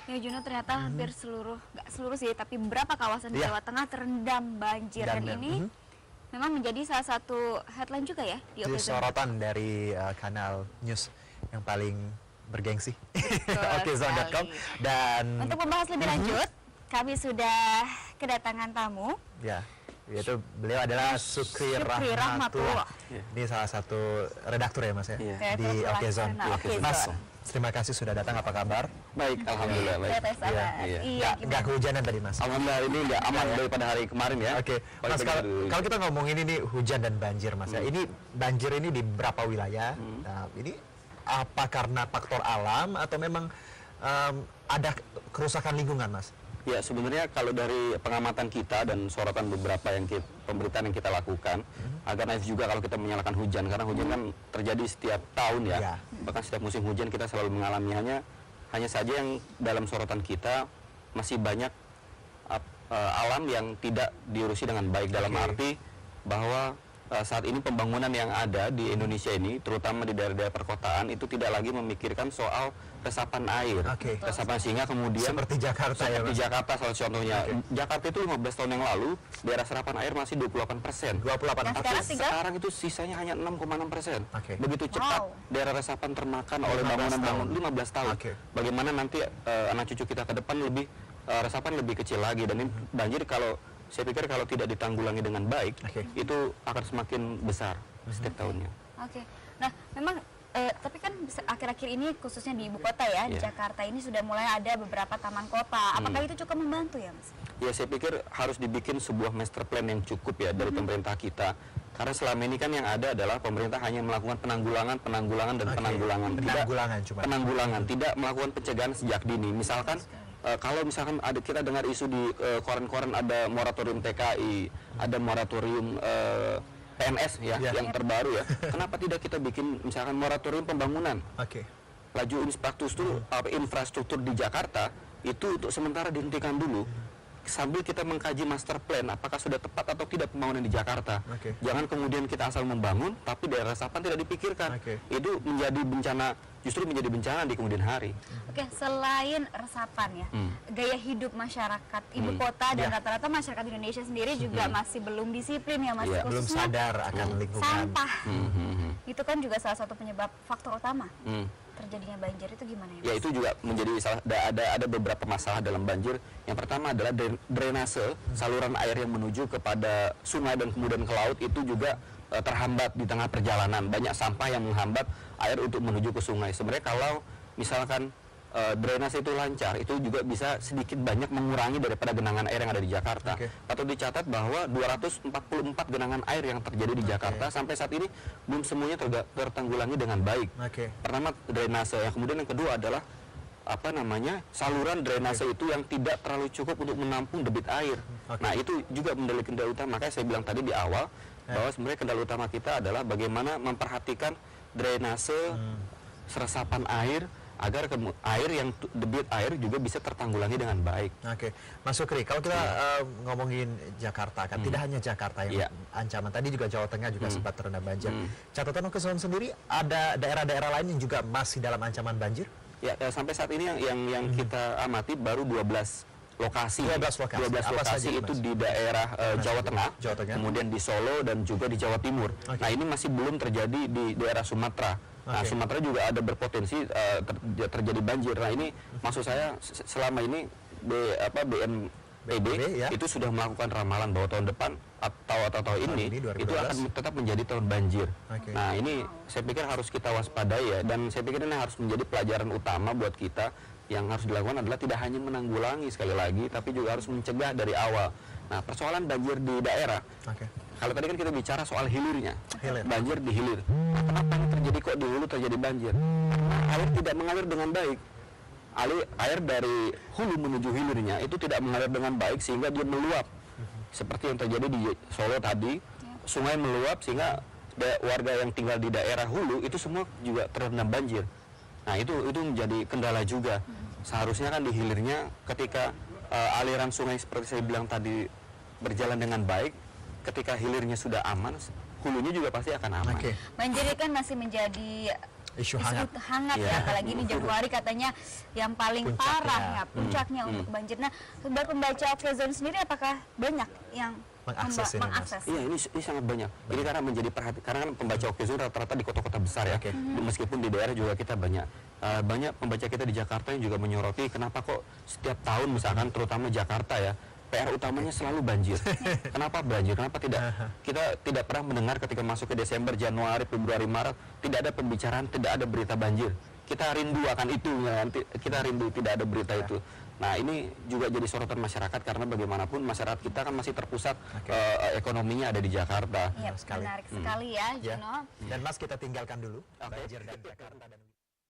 Ya Juno, ternyata hampir seluruh, nggak seluruh sih, tapi beberapa kawasan di Jawa Tengah terendam banjir. Dan ini memang menjadi salah satu headline juga ya di Jadi sorotan dari kanal news yang paling bergengsi, okezone.com. Dan untuk membahas lebih lanjut, kami sudah kedatangan tamu. Ya, yaitu beliau adalah Sukri Rahmatullah. Ini salah satu redaktur ya Mas ya, di Okezone. Mas, terima kasih sudah datang. Apa kabar? Baik, alhamdulillah baik. Nggak kehujanan tadi Mas? Alhamdulillah ini nggak aman daripada hari kemarin ya. Oke, Mas, kalau kita ngomongin ini hujan dan banjir Mas ya, ini banjir ini di beberapa wilayah. Nah, ini apa karena faktor alam atau memang ada kerusakan lingkungan Mas? Ya sebenarnya kalau dari pengamatan kita dan sorotan beberapa pemberitaan yang kita lakukan, agak naif juga kalau kita menyalahkan hujan, karena hujan kan terjadi setiap tahun ya. Bahkan setiap musim hujan kita selalu mengalaminya. Hanya saja yang dalam sorotan kita masih banyak alam yang tidak diurusi dengan baik, dalam arti bahwa saat ini pembangunan yang ada di Indonesia ini, terutama di daerah-daerah perkotaan, itu tidak lagi memikirkan soal resapan air. Resapan, sehingga kemudian seperti Jakarta ya Mas? Seperti Jakarta salah contohnya. Jakarta itu 15 tahun yang lalu daerah serapan air masih 28%. 28%. Tapi sekarang itu sisanya hanya 6,6%. Begitu cepat daerah resapan termakan oleh bangunan-bangunan 15 tahun. Bagaimana nanti anak cucu kita ke depan lebih resapan lebih kecil lagi, dan ini banjir saya pikir kalau tidak ditanggulangi dengan baik, itu akan semakin besar setiap tahunnya. Nah, memang tapi kan akhir-akhir ini khususnya di ibu kota ya, di Jakarta ini sudah mulai ada beberapa taman kota. Apakah itu cukup membantu ya Mas? Ya, saya pikir harus dibikin sebuah master plan yang cukup ya dari pemerintah kita. Karena selama ini kan yang ada adalah pemerintah hanya melakukan penanggulangan dan penanggulangan, tidak melakukan pencegahan sejak dini. Misalkan kalau misalkan kita dengar isu di koran-koran ada moratorium TKI, ada moratorium PNS ya, yang terbaru ya. Kenapa tidak kita bikin misalkan moratorium pembangunan? Laju infrastruktur di Jakarta itu untuk sementara dihentikan dulu, sambil kita mengkaji master plan apakah sudah tepat atau tidak pembangunan di Jakarta. Jangan kemudian kita asal membangun tapi daerah resapan tidak dipikirkan. Itu justru menjadi bencana di kemudian hari. Selain resapan ya, gaya hidup masyarakat ibu kota dan rata-rata masyarakat Indonesia sendiri juga masih belum disiplin ya Mas, belum sadar akan lingkungan. Sampah. Itu kan juga salah satu penyebab faktor utama terjadinya banjir. Itu gimana ya Mas? Ya, itu juga menjadi ada beberapa masalah dalam banjir. Yang pertama adalah drainase, saluran air yang menuju kepada sungai dan kemudian ke laut itu juga terhambat di tengah perjalanan. Banyak sampah yang menghambat air untuk menuju ke sungai. Sebenarnya kalau misalkan drainase itu lancar, itu juga bisa sedikit banyak mengurangi daripada genangan air yang ada di Jakarta. Patut dicatat bahwa 244 genangan air yang terjadi di Jakarta sampai saat ini belum semuanya tertanggulangi dengan baik. Pertama drainase, yang kemudian yang kedua adalah saluran drainase itu yang tidak terlalu cukup untuk menampung debit air. Nah, itu juga menjadi kendala utama. Makanya saya bilang tadi di awal bahwa sebenarnya kendala utama kita adalah bagaimana memperhatikan drainase, resapan air, agar debit air juga bisa tertanggulangi dengan baik. Mas Sukri, kalau kita ngomongin Jakarta kan, tidak hanya Jakarta yang ancaman, tadi juga Jawa Tengah juga sempat terendam banjir. Catatan Okezone sendiri, ada daerah-daerah lain yang juga masih dalam ancaman banjir? Ya, sampai saat ini yang kita amati baru 12 lokasi. 12 lokasi itu di daerah Jawa Tengah, kemudian di Solo dan juga di Jawa Timur. Nah, ini masih belum terjadi di daerah Sumatera. Nah, Sumatera juga ada berpotensi terjadi banjir. Nah, ini maksud saya selama ini BNPB itu sudah melakukan ramalan bahwa tahun depan atau tahun ini itu akan tetap menjadi tahun banjir. Nah, ini saya pikir harus kita waspadai ya, dan saya pikir ini harus menjadi pelajaran utama buat kita. Yang harus dilakukan adalah tidak hanya menanggulangi sekali lagi, tapi juga harus mencegah dari awal. Nah, persoalan banjir di daerah, kalau tadi kan kita bicara soal hilirnya, banjir di hilir. Nah, kenapa ini terjadi kok di hulu terjadi banjir? Nah, air tidak mengalir dengan baik. Air dari hulu menuju hilirnya itu tidak mengalir dengan baik sehingga dia meluap. Seperti yang terjadi di Solo tadi, sungai meluap sehingga warga yang tinggal di daerah hulu itu semua juga terendam banjir. Nah, itu menjadi kendala juga. Seharusnya kan di hilirnya ketika aliran sungai seperti saya bilang tadi berjalan dengan baik, ketika hilirnya sudah aman, hulunya juga pasti akan aman. Banjir kan masih menjadi Isu hangat. hangat ya, apalagi di Januari katanya yang paling parah ya, puncaknya untuk banjir. Nah, buat pembaca Okezone sendiri apakah banyak yang mengakses ini, Mas? Iya, ini sangat banyak. Ini karena menjadi perhatian, karena kan pembaca Okezone rata-rata di kota-kota besar ya. Meskipun di daerah juga kita banyak pembaca kita di Jakarta yang juga menyoroti kenapa kok setiap tahun misalkan terutama Jakarta ya, PR utamanya selalu banjir. Kenapa banjir? Kenapa kita tidak pernah mendengar ketika masuk ke Desember, Januari, Februari, Maret tidak ada pembicaraan, tidak ada berita banjir. Kita rindu akan itu, kita rindu tidak ada berita itu. Nah, ini juga jadi sorotan masyarakat karena bagaimanapun masyarakat kita kan masih terpusat ekonominya ada di Jakarta. Iya, menarik sekali ya, Juno. Dan Mas, kita tinggalkan dulu banjir dan Jakarta dan